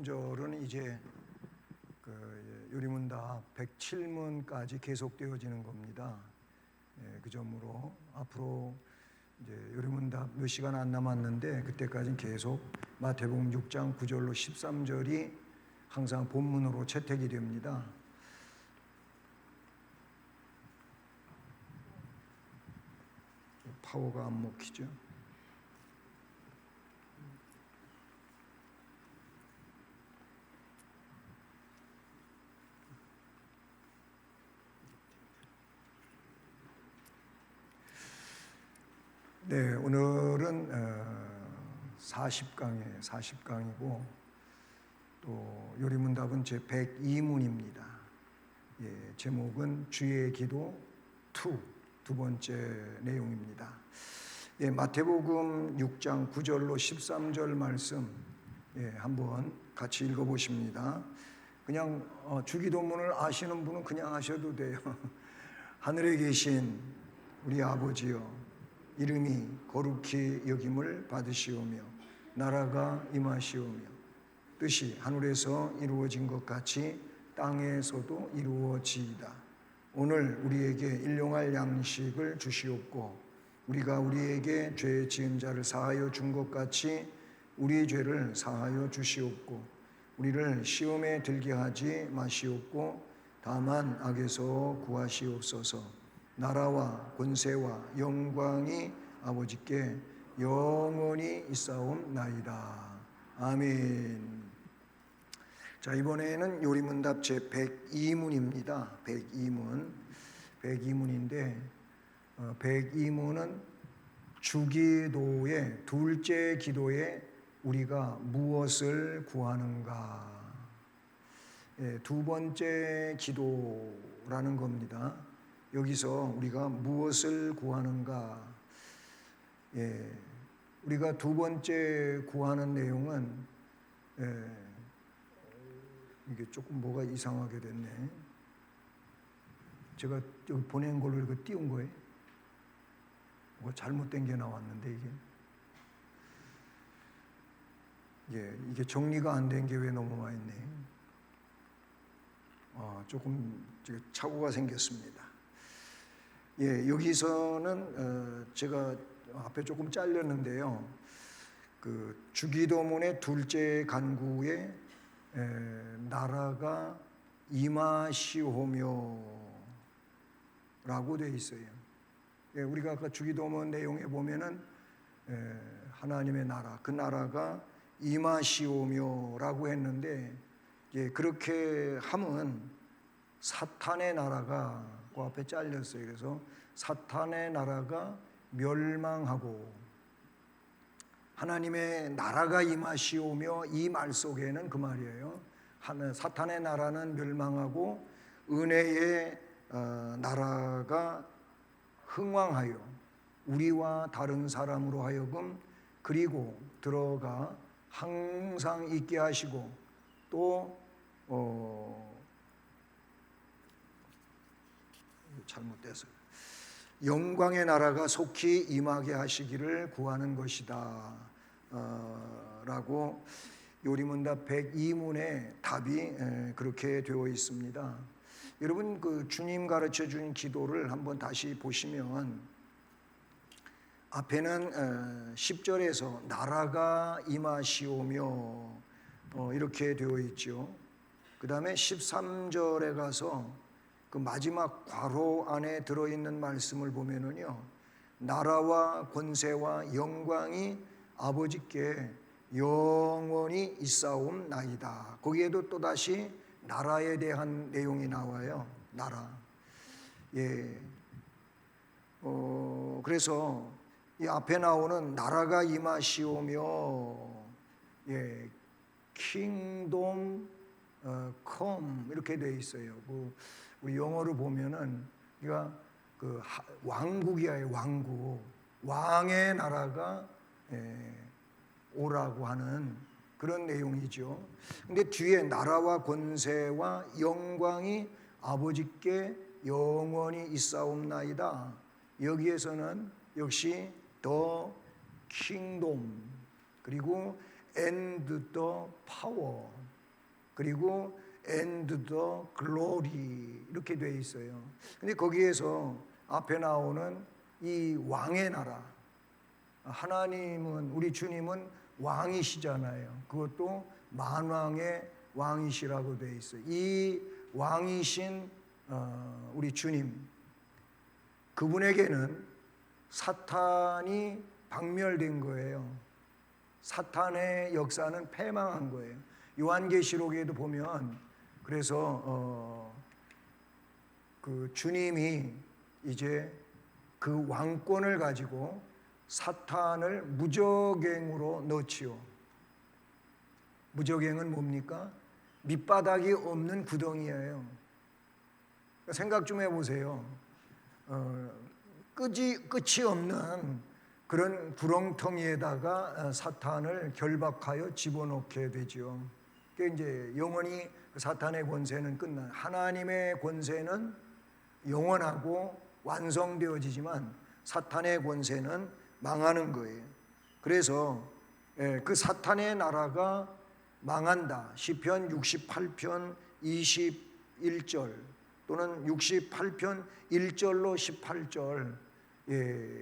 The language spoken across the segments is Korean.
절은 이제 요리문답 107문까지 계속되어지는 겁니다. 그 점으로 앞으로 이제 요리문답 몇 시간 안 남았는데 그때까지는 계속 마태복음 6장 9절로 13절이 항상 본문으로 채택이 됩니다. 파워가 안 먹히죠. 네, 오늘은 40강이고 또 요리문답은 제 102문입니다. 제목은 주의 기도 2, 두 번째 내용입니다. 마태복음 6장 9절로 13절 말씀 한번 같이 읽어보십니다. 그냥 주기도문을 아시는 분은 그냥 하셔도 돼요. 하늘에 계신 우리 아버지여, 이름이 거룩히 여김을 받으시오며 나라가 임하시오며 뜻이 하늘에서 이루어진 것 같이 땅에서도 이루어지이다. 오늘 우리에게 일용할 양식을 주시옵고 우리가 우리에게 죄 지은 자를 사하여 준 것 같이 우리의 죄를 사하여 주시옵고 우리를 시험에 들게 하지 마시옵고 다만 악에서 구하시옵소서. 나라와 권세와 영광이 아버지께 영원히 있사옵나이다. 아멘. 자, 이번에는 요리문답 제 102문입니다. 102문인데 102문은 주기도의 둘째 기도에 우리가 무엇을 구하는가, 두 번째 기도라는 겁니다. 여기서 우리가 무엇을 구하는가? 우리가 두 번째 구하는 내용은 이게 조금 뭐가 이상하게 됐네. 제가 여기 보낸 걸로 이거 띄운 거예요. 뭐가 잘못된 게 나왔는데 이게 정리가 안 된 게 왜 넘어와 있네. 조금 착오가 생겼습니다. 여기서는 제가 앞에 조금 잘렸는데요. 그 주기도문의 둘째 간구에 나라가 임하시오며 라고 되어 있어요. 우리가 아까 주기도문 내용에 보면은 하나님의 나라, 그 나라가 임하시오며 라고 했는데 그렇게 하면 사탄의 나라가 그 앞에 잘렸어요. 그래서 사탄의 나라가 멸망하고 하나님의 나라가 임하시오며 이 말 속에는 그 말이에요. 사탄의 나라는 멸망하고 은혜의 나라가 흥왕하여 우리와 다른 사람으로 하여금 그리고 들어가 항상 있게 하시고 또 잘못돼서 영광의 나라가 속히 임하게 하시기를 구하는 것이다 라고 요리문답 102문의 답이 그렇게 되어 있습니다. 여러분 그 주님 가르쳐 준 기도를 한번 다시 보시면 앞에는 10절에서 나라가 임하시오며 이렇게 되어 있죠. 그 다음에 13절에 가서 그 마지막 괄호 안에 들어있는 말씀을 보면은요, 나라와 권세와 영광이 아버지께 영원히 있사옵나이다. 거기에도 또다시 나라에 대한 내용이 나와요. 나라. 그래서 이 앞에 나오는 나라가 임하시오며 kingdom come 이렇게 돼 있어요. 우리 영어로 보면은 이가 그 왕국이야, 왕국. 왕의 나라가 오라고 하는 그런 내용이죠. 근데 뒤에 나라와 권세와 영광이 아버지께 영원히 있사옵나이다. 여기에서는 역시 the kingdom 그리고 and the power 그리고 and the glory 이렇게 돼 있어요. 근데 거기에서 앞에 나오는 이 왕의 나라, 하나님은, 우리 주님은 왕이시잖아요. 그것도 만왕의 왕이시라고 돼 있어요. 이 왕이신 우리 주님, 그분에게는 사탄이 박멸된 거예요. 사탄의 역사는 패망한 거예요. 요한계시록에도 보면, 그래서 그 주님이 이제 그 왕권을 가지고 사탄을 무적행으로 넣지요. 무적행은 뭡니까? 밑바닥이 없는 구덩이예요. 생각 좀 해보세요. 끝이 없는 그런 구렁텅이에다가 사탄을 결박하여 집어넣게 되죠. 그게 이제 영원히 사탄의 권세는 끝나. 하나님의 권세는 영원하고 완성되어지지만 사탄의 권세는 망하는 거예요. 그래서 그 사탄의 나라가 망한다. 시편 68편 21절 또는 68편 1절로 18절,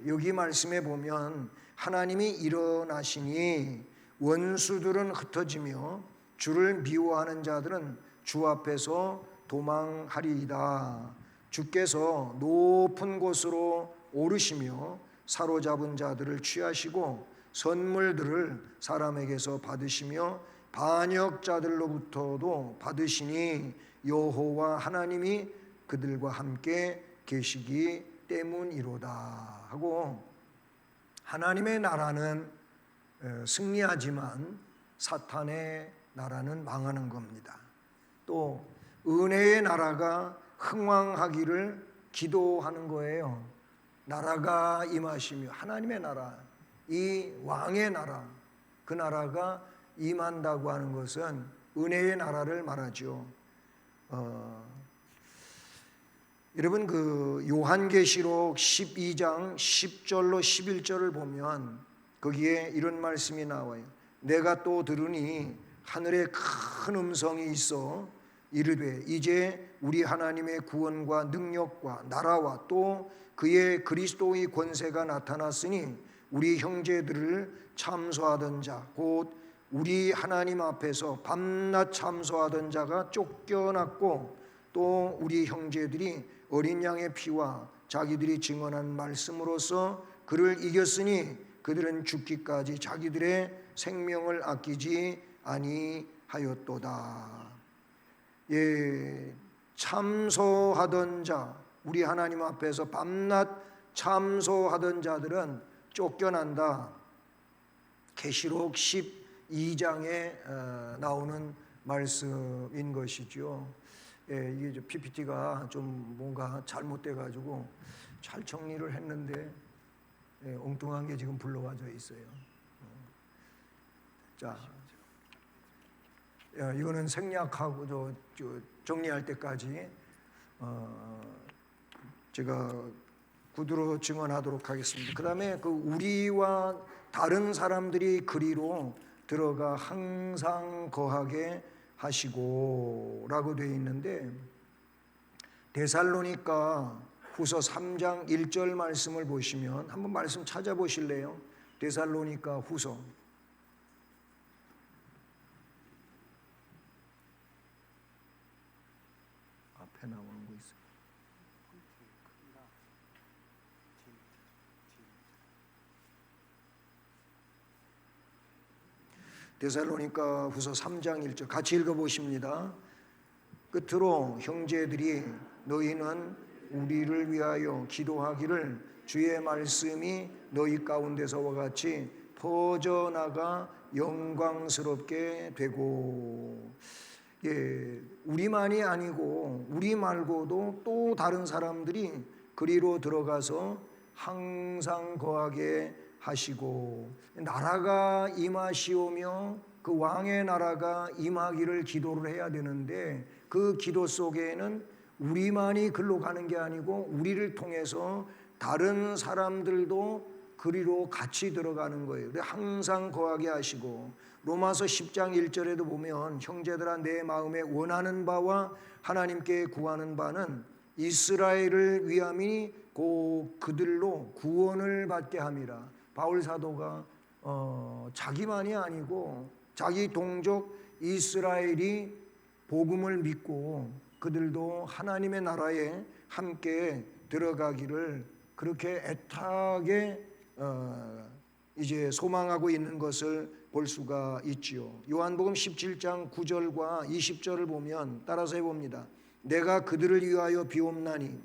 여기 말씀에 보면 하나님이 일어나시니 원수들은 흩어지며 주를 미워하는 자들은 주 앞에서 도망하리이다. 주께서 높은 곳으로 오르시며 사로잡은 자들을 취하시고 선물들을 사람에게서 받으시며 반역자들로부터도 받으시니 여호와 하나님이 그들과 함께 계시기 때문이로다 하고, 하나님의 나라는 승리하지만 사탄의 나라는 망하는 겁니다. 또 은혜의 나라가 흥왕하기를 기도하는 거예요. 나라가 임하시며, 하나님의 나라, 이 왕의 나라, 그 나라가 임한다고 하는 것은 은혜의 나라를 말하죠. 여러분, 그 요한계시록 12장 10절로 11절을 보면 거기에 이런 말씀이 나와요. 내가 또 들으니 하늘에 큰 음성이 있어 이르되 이제 우리 하나님의 구원과 능력과 나라와 또 그의 그리스도의 권세가 나타났으니 우리 형제들을 참소하던 자 곧 우리 하나님 앞에서 밤낮 참소하던 자가 쫓겨났고 또 우리 형제들이 어린 양의 피와 자기들이 증언한 말씀으로서 그를 이겼으니 그들은 죽기까지 자기들의 생명을 아끼지 아니하였도다. 참소하던 자, 우리 하나님 앞에서 밤낮 참소하던 자들은 쫓겨난다. 계시록 12장에 나오는 말씀인 것이죠. 이게 PPT가 좀 뭔가 잘못돼 가지고 잘 정리를 했는데 엉뚱한 게 지금 불러와져 있어요. 자, 이거는 생략하고 정리할 때까지 제가 구두로 증언하도록 하겠습니다. 그 다음에 그 우리와 다른 사람들이 그리로 들어가 항상 거하게 하시고 라고 되어 있는데, 데살로니가 후서 3장 1절 말씀을 보시면 한번 말씀 찾아보실래요? 데살로니가 후서 앞에 나오는 거 있어요. 데살로니가 후서 3장 1절 같이 읽어보십니다. 끝으로 형제들이 너희는 우리를 위하여 기도하기를 주의 말씀이 너희 가운데서와 같이 퍼져나가 영광스럽게 되고, 우리만이 아니고 우리 말고도 또 다른 사람들이 그리로 들어가서 항상 거하게 하시고, 나라가 임하시오며 그 왕의 나라가 임하기를 기도를 해야 되는데, 그 기도 속에는 우리만이 글로 가는 게 아니고 우리를 통해서 다른 사람들도 그리로 같이 들어가는 거예요. 항상 거하게 하시고 로마서 10장 1절에도 보면 형제들아 내 마음에 원하는 바와 하나님께 구하는 바는 이스라엘을 위함이니 곧 그들로 구원을 받게 함이라. 바울 사도가 자기만이 아니고 자기 동족 이스라엘이 복음을 믿고 그들도 하나님의 나라에 함께 들어가기를 그렇게 애타게 이제 소망하고 있는 것을 볼 수가 있지요. 요한복음 17장 9절과 20절을 보면 따라서 해봅니다. 내가 그들을 위하여 비옵나니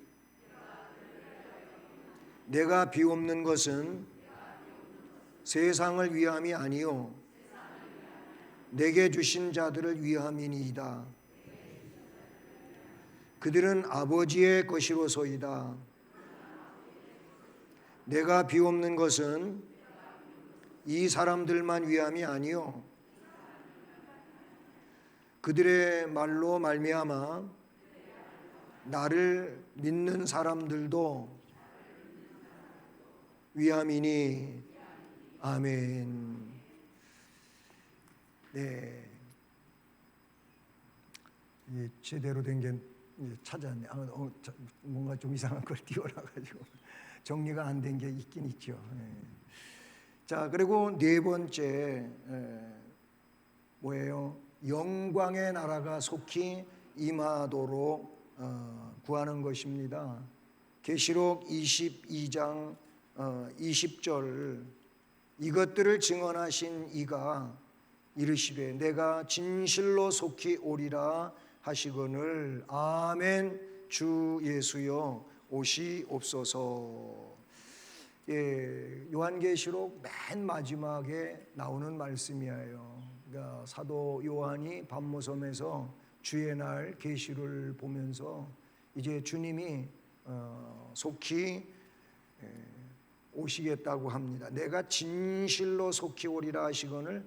내가 비옵는 것은 세상을 위함이 아니요 내게 주신 자들을 위함이니이다. 그들은 아버지의 것이로소이다. 내가 비옵는 것은 이 사람들만 위함이 아니요 그들의 말로 말미암아 나를 믿는 사람들도 위함이니. 아멘. 네, 제대로 된 게 찾았네. 뭔가 좀 이상한 걸 띄워놔가지고 정리가 안 된 게 있긴 있죠. 자, 그리고 네 번째 뭐예요? 영광의 나라가 속히 임하도록 구하는 것입니다. 계시록 22장 20절 이것들을 증언하신 이가 이르시되 내가 진실로 속히 오리라 하시거늘. 아멘. 주 예수여 오시옵소서. 요한계시록 맨 마지막에 나오는 말씀이에요. 그러니까 사도 요한이 밤모섬에서 주의 날 계시를 보면서 이제 주님이 속히 오시겠다고 합니다. 내가 진실로 속히 오리라 하시거늘.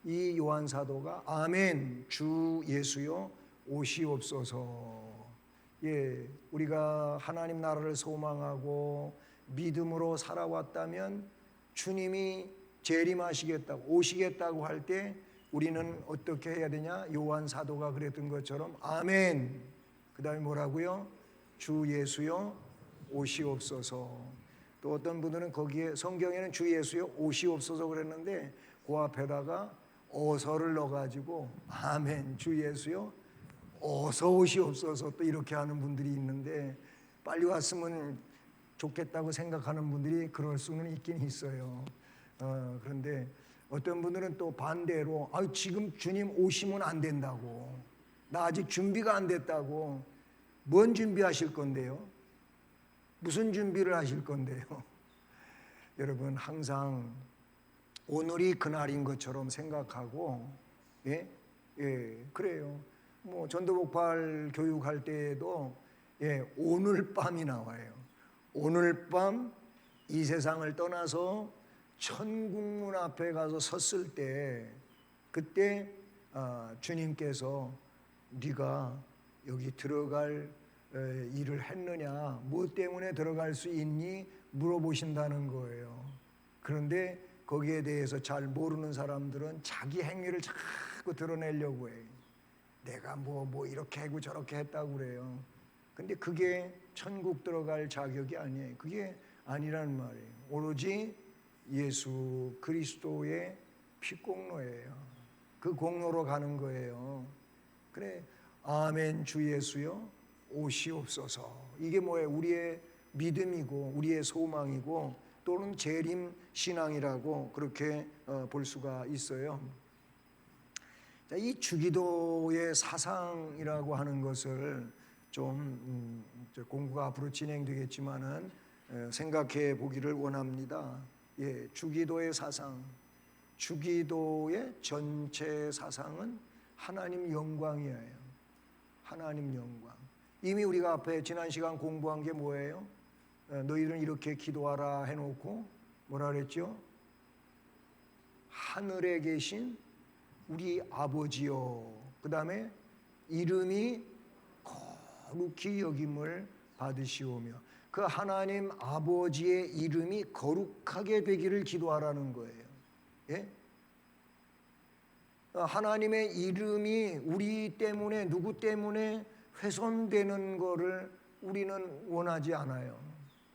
이 요한 사도가 아멘 주 예수여 오시옵소서. 우리가 하나님 나라를 소망하고 믿음으로 살아왔다면 주님이 재림하시겠다고 오시겠다고 할 때 우리는 어떻게 해야 되냐? 요한 사도가 그랬던 것처럼 아멘. 그 다음에 뭐라고요? 주 예수여 오시옵소서. 또 어떤 분들은 거기에 성경에는 주 예수여 오시옵소서 그랬는데 그 앞에다가 어서를 넣어가지고 아멘 주 예수여 어서 오시옵소서 또 이렇게 하는 분들이 있는데 빨리 왔으면 좋겠다고 생각하는 분들이 그럴 수는 있긴 있어요. 그런데 어떤 분들은 또 반대로 지금 주님 오시면 안 된다고, 나 아직 준비가 안 됐다고. 뭔 준비하실 건데요? 무슨 준비를 하실 건데요? 여러분 항상 오늘이 그날인 것처럼 생각하고 그래요. 뭐 전도복팔 교육할 때에도 오늘 밤이 나와요. 오늘 밤 이 세상을 떠나서 천국문 앞에 가서 섰을 때 그때 주님께서 네가 여기 들어갈 일을 했느냐, 무엇 때문에 들어갈 수 있니 물어보신다는 거예요. 그런데 거기에 대해서 잘 모르는 사람들은 자기 행위를 자꾸 드러내려고 해요. 내가 뭐 이렇게 하고 저렇게 했다고 그래요. 근데 그게 천국 들어갈 자격이 아니에요. 그게 아니라는 말이에요. 오로지 예수 그리스도의 피공로예요. 그 공로로 가는 거예요. 그래, 아멘 주 예수여 오시옵소서. 이게 뭐예요? 우리의 믿음이고 우리의 소망이고 또는 재림 신앙이라고 그렇게 볼 수가 있어요. 자, 이 주기도의 사상이라고 하는 것을 좀 공부가 앞으로 진행되겠지만은 생각해 보기를 원합니다. 주기도의 사상, 주기도의 전체 사상은 하나님 영광이에요. 하나님 영광. 이미 우리가 앞에 지난 시간 공부한 게 뭐예요? 너희들은 이렇게 기도하라 해놓고 뭐라 그랬죠? 하늘에 계신 우리 아버지요. 그 다음에 이름이 거룩히 여김을 받으시오며 그 하나님 아버지의 이름이 거룩하게 되기를 기도하라는 거예요. 하나님의 이름이 우리 때문에 누구 때문에 훼손되는 거를 우리는 원하지 않아요.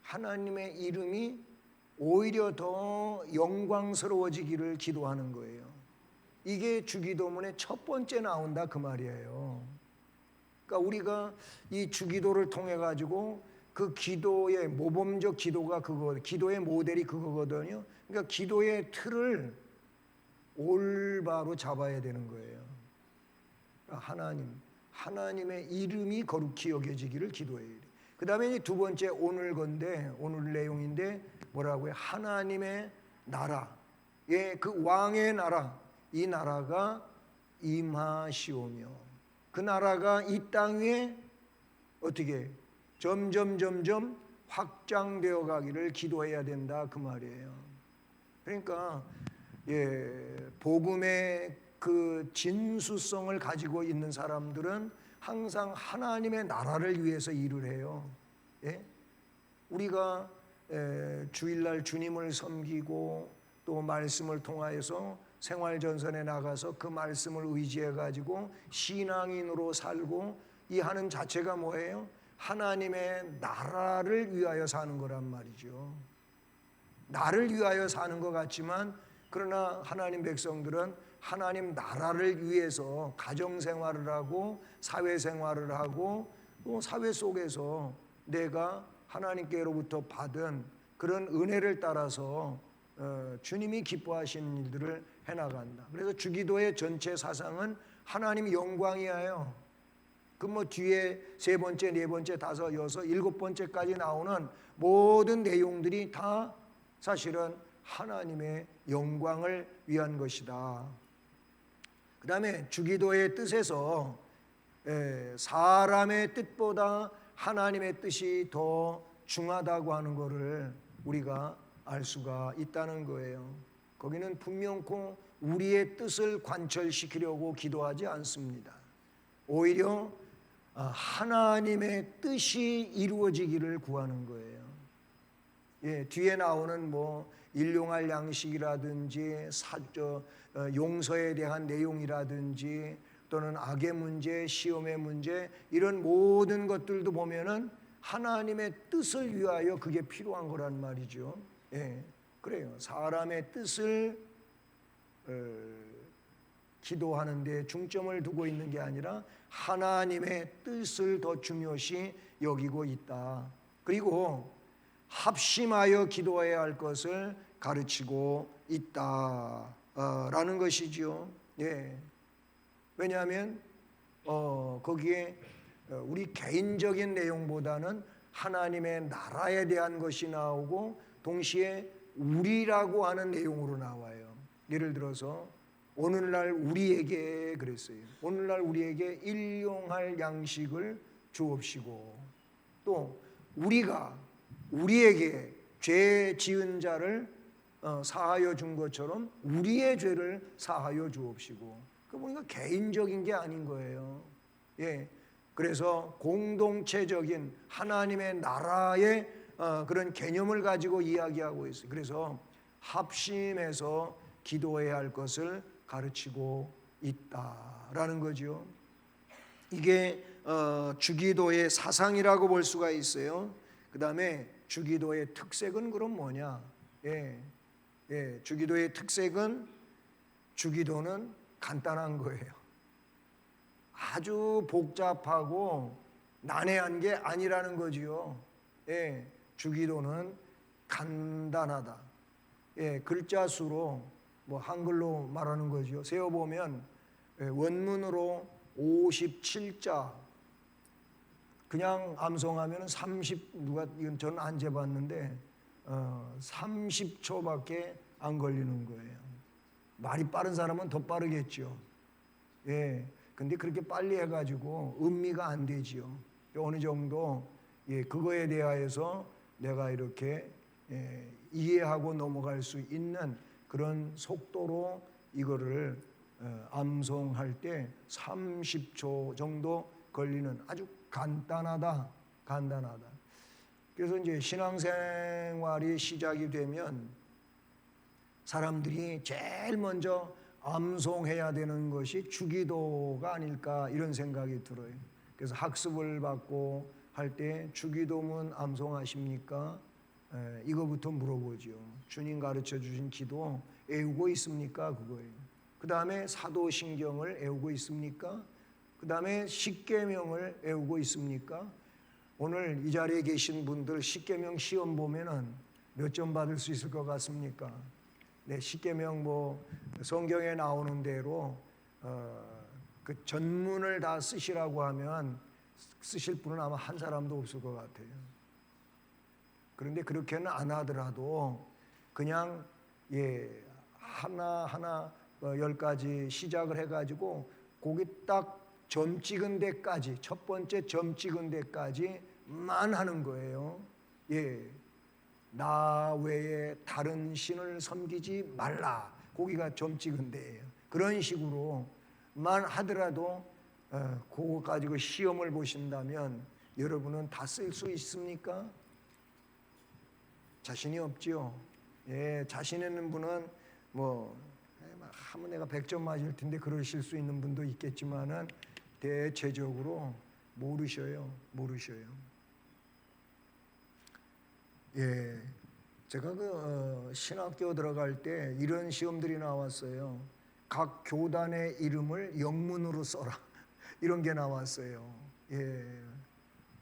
하나님의 이름이 오히려 더 영광스러워지기를 기도하는 거예요. 이게 주기도문의 첫 번째 나온다 그 말이에요. 그러니까 우리가 이 주기도를 통해 가지고 그 기도의 모범적 기도가 그거, 기도의 모델이 그거거든요. 그러니까 기도의 틀을 올바로 잡아야 되는 거예요. 그러니까 하나님의 이름이 거룩히 여겨지기를 기도해야 돼요. 그 다음에 두 번째 오늘 건데, 오늘 내용인데 뭐라고요? 하나님의 나라, 예, 그 왕의 나라, 이 나라가 임하시오며 그 나라가 이 땅 위에 어떻게 점점 확장되어 가기를 기도해야 된다 그 말이에요. 그러니까 복음의 그 진수성을 가지고 있는 사람들은 항상 하나님의 나라를 위해서 일을 해요. 우리가 주일날 주님을 섬기고 또 말씀을 통하여서 생활전선에 나가서 그 말씀을 의지해 가지고 신앙인으로 살고 이 하는 자체가 뭐예요? 하나님의 나라를 위하여 사는 거란 말이죠. 나를 위하여 사는 것 같지만 그러나 하나님 백성들은 하나님 나라를 위해서 가정생활을 하고 사회생활을 하고 또 사회 속에서 내가 하나님께로부터 받은 그런 은혜를 따라서 주님이 기뻐하시는 일들을 해나간다. 그래서 주기도의 전체 사상은 하나님 영광이에요. 그 뭐 뒤에 세 번째, 네 번째, 다섯, 여섯, 일곱 번째까지 나오는 모든 내용들이 다 사실은 하나님의 영광을 위한 것이다. 그 다음에 주기도의 뜻에서 사람의 뜻보다 하나님의 뜻이 더 중하다고 하는 것을 우리가 알 수가 있다는 거예요. 거기는 분명코 우리의 뜻을 관철시키려고 기도하지 않습니다. 오히려 하나님의 뜻이 이루어지기를 구하는 거예요. 뒤에 나오는 뭐 일용할 양식이라든지 용서에 대한 내용이라든지 또는 악의 문제, 시험의 문제 이런 모든 것들도 보면은 하나님의 뜻을 위하여 그게 필요한 거란 말이죠. 그래요. 사람의 뜻을 기도하는 데 중점을 두고 있는 게 아니라 하나님의 뜻을 더 중요시 여기고 있다. 그리고 합심하여 기도해야 할 것을 가르치고 있다라는 것이죠. 왜냐하면 거기에 우리 개인적인 내용보다는 하나님의 나라에 대한 것이 나오고 동시에 우리라고 하는 내용으로 나와요. 예를 들어서 오늘날 우리에게 그랬어요. 오늘날 우리에게 일용할 양식을 주옵시고 또 우리가 우리에게 죄 지은 자를 사하여 준 것처럼 우리의 죄를 사하여 주옵시고 그 보니까 개인적인 게 아닌 거예요. 그래서 공동체적인 하나님의 나라의 그런 개념을 가지고 이야기하고 있어요. 그래서 합심해서 기도해야 할 것을 가르치고 있다라는 거죠. 이게 주기도의 사상이라고 볼 수가 있어요. 그 다음에 주기도의 특색은 그럼 뭐냐? 주기도의 특색은 주기도는 간단한 거예요. 아주 복잡하고 난해한 게 아니라는 거지요. 주기도는 간단하다. 글자 수로 뭐 한글로 말하는 거죠. 세어 보면 원문으로 57자. 그냥 암송하면 이건 저는 안 재봤는데 30초밖에 안 걸리는 거예요. 말이 빠른 사람은 더 빠르겠죠. 근데 그렇게 빨리 해가지고 음미가 안 되지요. 어느 정도 그거에 대하여서 내가 이렇게 이해하고 넘어갈 수 있는 그런 속도로 이거를 암송할 때 30초 정도 걸리는 아주 간단하다. 그래서 이제 신앙생활이 시작이 되면 사람들이 제일 먼저 암송해야 되는 것이 주기도가 아닐까 이런 생각이 들어요. 그래서 학습을 받고 할 때 주기도문 암송하십니까? 이거부터 물어보죠. 주님 가르쳐 주신 기도 외우고 있습니까? 그거예요. 그 다음에 사도신경을 외우고 있습니까? 그 다음에 십계명을 외우고 있습니까? 오늘 이 자리에 계신 분들 십계명 시험 보면은 몇 점 받을 수 있을 것 같습니까? 네, 십계명 뭐 성경에 나오는 대로 그 전문을 다 쓰시라고 하면 쓰실 분은 아마 한 사람도 없을 것 같아요. 그런데 그렇게는 안 하더라도 그냥 하나하나 10가지 시작을 해가지고 거기 딱 점 찍은 데까지, 첫 번째 점 찍은 데까지만 하는 거예요. 나 외에 다른 신을 섬기지 말라. 거기가 점 찍은 데예요. 그런 식으로만 하더라도 그거 가지고 시험을 보신다면 여러분은 다 쓸 수 있습니까? 자신이 없죠. 자신 있는 분은 하면 내가 100점 맞을 텐데 그러실 수 있는 분도 있겠지만은 대체적으로 모르셔요. 제가 신학교 들어갈 때 이런 시험들이 나왔어요. 각 교단의 이름을 영문으로 써라. 이런 게 나왔어요.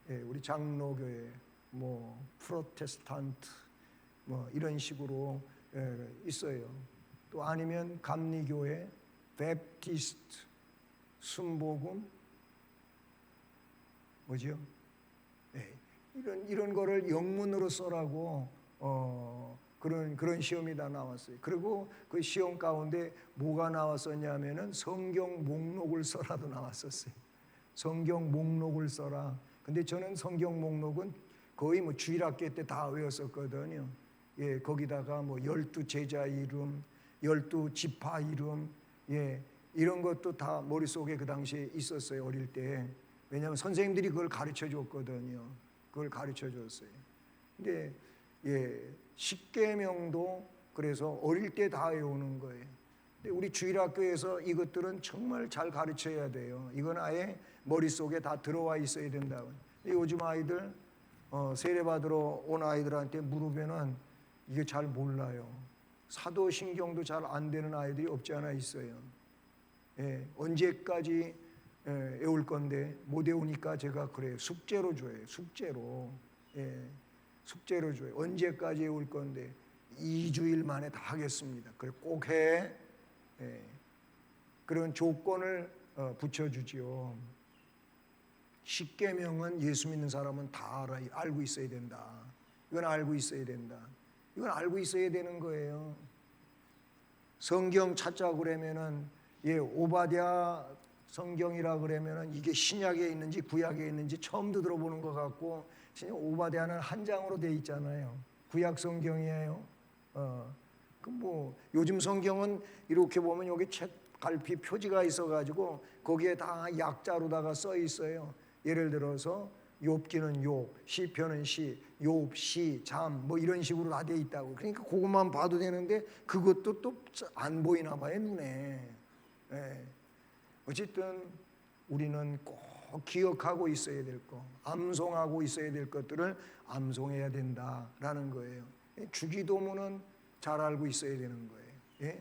우리 장로교회, 프로테스탄트, 이런 식으로 있어요. 또 아니면 감리교회, 베프티스트, 순복음, 뭐죠? 이런 거를 영문으로 써라고 그런 시험이 다 나왔어요. 그리고 그 시험 가운데 뭐가 나왔었냐면은 성경 목록을 써라도 나왔었어요. 성경 목록을 써라. 근데 저는 성경 목록은 거의 주일학교 때 다 외웠었거든요. 거기다가 12 제자 이름, 12 지파 이름, 이런 것도 다 머릿속에 그 당시에 있었어요. 어릴 때. 왜냐하면 선생님들이 그걸 가르쳐 줬거든요. 그걸 가르쳐 줬어요. 근데 십계명도 그래서 어릴 때 다 외우는 거예요. 근데 우리 주일학교에서 이것들은 정말 잘 가르쳐야 돼요. 이건 아예 머릿속에 다 들어와 있어야 된다고. 요즘 아이들 세례받으러 온 아이들한테 물으면은 이게 잘 몰라요. 사도신경도 잘 안 되는 아이들이 없지 않아 있어요. 언제까지 외울 건데 못 외우니까 제가 그래요. 숙제로 줘요. 숙제로 줘요. 언제까지 외울 건데 2주일 만에 다 하겠습니다. 그래 꼭 해. 그런 조건을 붙여주지요. 십계명은 예수 믿는 사람은 다 알고 있어야 된다. 이건 알고 있어야 된다. 이건 알고 있어야 되는 거예요. 성경 찾자 그러면은 오바댜 성경이라 그러면은 이게 신약에 있는지 구약에 있는지 처음도 들어보는 것 같고, 진짜 오바댜는 한 장으로 돼 있잖아요. 구약 성경이에요. 요즘 성경은 이렇게 보면 여기 책 갈피 표지가 있어가지고 거기에 다 약자로다가 써 있어요. 예를 들어서 욥기는 욥, 시편은 시, 욥, 시, 잠 이런 식으로 다 돼 있다고. 그러니까 그것만 봐도 되는데 그것도 또 안 보이나 봐요, 눈에. 어쨌든 우리는 꼭 기억하고 있어야 될 것, 암송하고 있어야 될 것들을 암송해야 된다라는 거예요. 주기도문은 잘 알고 있어야 되는 거예요.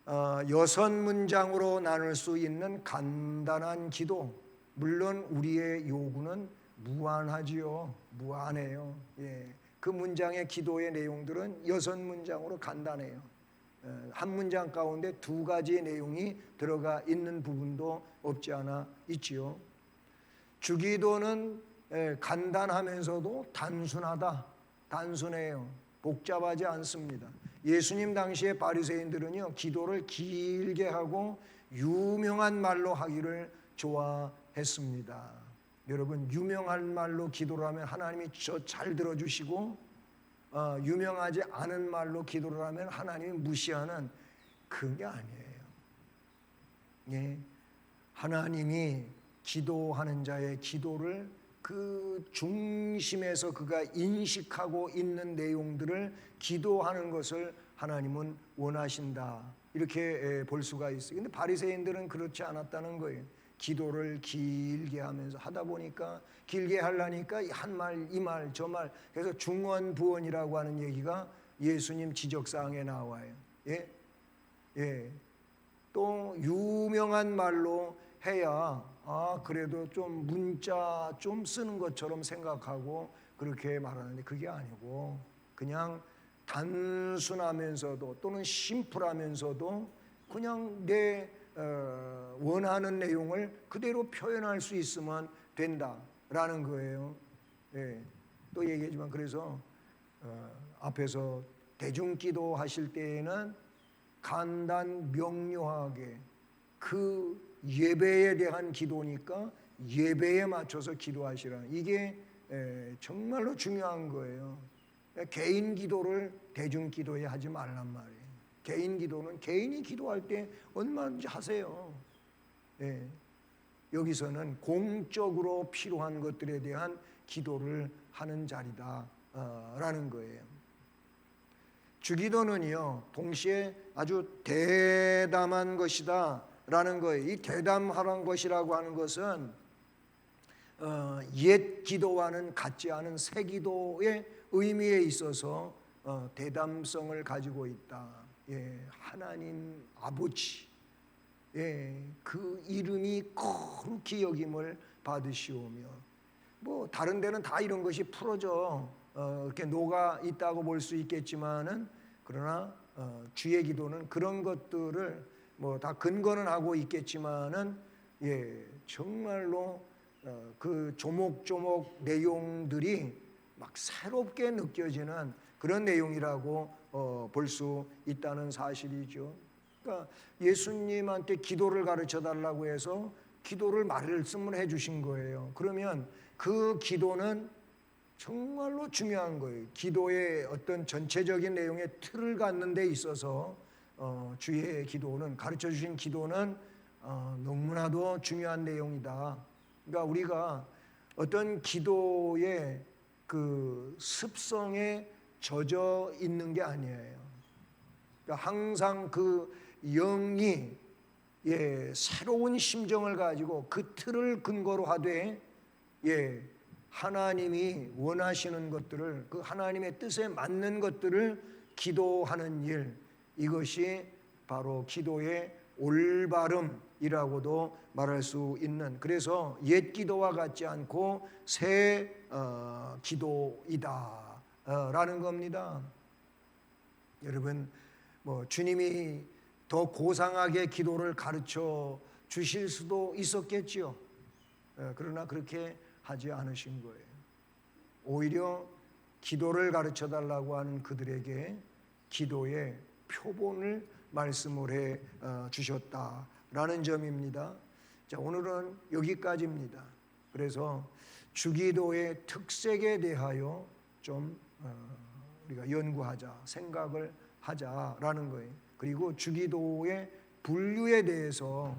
6문장으로 나눌 수 있는 간단한 기도, 물론 우리의 요구는 무한하지요. 무한해요. 그 문장의 기도의 내용들은 6문장으로 간단해요. 한 문장 가운데 2가지의 내용이 들어가 있는 부분도 없지 않아 있지요. 주기도는 간단하면서도 단순해요. 복잡하지 않습니다. 예수님 당시의 바리새인들은요, 기도를 길게 하고 유명한 말로 하기를 좋아했습니다. 여러분, 유명한 말로 기도를 하면 하나님이 잘 들어주시고, 유명하지 않은 말로 기도를 하면 하나님이 무시하는 그게 아니에요. 하나님이 기도하는 자의 기도를 그 중심에서 그가 인식하고 있는 내용들을 기도하는 것을 하나님은 원하신다. 이렇게 볼 수가 있어요. 근데 바리새인들은 그렇지 않았다는 거예요. 기도를 길게 하면서 하다 보니까 길게 하려니까 한 말, 이 말, 저 말, 그래서 중언부언이라고 하는 얘기가 예수님 지적사항에 나와요. 예? 예. 또 유명한 말로 해야 그래도 좀 문자 좀 쓰는 것처럼 생각하고 그렇게 말하는데 그게 아니고 그냥 단순하면서도 또는 심플하면서도 그냥 내 원하는 내용을 그대로 표현할 수 있으면 된다라는 거예요. 예. 또 얘기했지만 그래서 앞에서 대중기도 하실 때에는 간단 명료하게 그 예배에 대한 기도니까 예배에 맞춰서 기도하시라는 이게 정말로 중요한 거예요. 개인 기도를 대중 기도에 하지 말란 말이에요. 개인 기도는 개인이 기도할 때 얼마든지 하세요. 예. 여기서는 공적으로 필요한 것들에 대한 기도를 하는 자리다라는 거예요. 주기도는요 동시에 아주 대담한 것이다라는 거예요. 이 대담한 것이라고 하는 것은 옛 기도와는 같지 않은 새 기도의 의미에 있어서 대담성을 가지고 있다. 예, 하나님 아버지, 예, 그 이름이 거룩히 여김을 받으시오며, 뭐 다른 데는 다 이런 것이 풀어져 이렇게 녹아 있다고 볼 수 있겠지만은 그러나 주의 기도는 그런 것들을 뭐 다 근거는 하고 있겠지만은 예, 정말로 그 조목조목 내용들이 막 새롭게 느껴지는 그런 내용이라고 볼 수 있다는 사실이죠. 그러니까 예수님한테 기도를 가르쳐 달라고 해서 기도를 말씀을 해주신 거예요. 그러면 그 기도는 정말로 중요한 거예요. 기도의 어떤 전체적인 내용의 틀을 갖는 데 있어서 주의 기도는 가르쳐 주신 기도는 너무나도 중요한 내용이다. 그러니까 우리가 어떤 기도의 그 습성에 젖어 있는 게 아니에요. 그러니까 항상 그 영이 새로운 심정을 가지고 그 틀을 근거로 하되 하나님이 원하시는 것들을 그 하나님의 뜻에 맞는 것들을 기도하는 일, 이것이 바로 기도의 올바름이라고도 말할 수 있는, 그래서 옛 기도와 같지 않고 새 기도이다 라는 겁니다. 여러분 뭐 주님이 더 고상하게 기도를 가르쳐 주실 수도 있었겠지요. 그러나 그렇게 하지 않으신 거예요. 오히려 기도를 가르쳐 달라고 하는 그들에게 기도의 표본을 말씀을 해 주셨다라는 점입니다. 자, 오늘은 여기까지입니다. 그래서 주기도의 특색에 대하여 좀 우리가 연구하자, 생각을 하자라는 거예요. 그리고 주기도의 분류에 대해서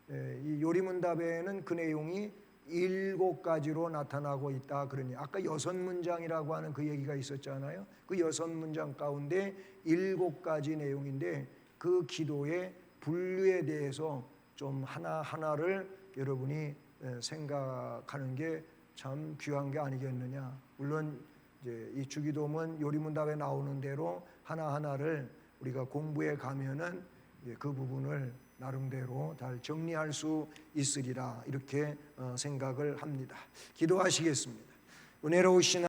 이 요리문답에는 그 내용이 7가지로 나타나고 있다. 그러니 아까 6문장이라고 하는 그 얘기가 있었잖아요. 그 6문장 가운데 7가지 내용인데 그 기도의 분류에 대해서 좀 하나하나를 여러분이 생각하는 게 참 귀한 게 아니겠느냐. 물론 이제 이 주기도문 요리문답에 나오는 대로 하나하나를 우리가 공부해 가면은 그 부분을 나름대로 잘 정리할 수 있으리라 이렇게 생각을 합니다. 기도하시겠습니다. 은혜로우신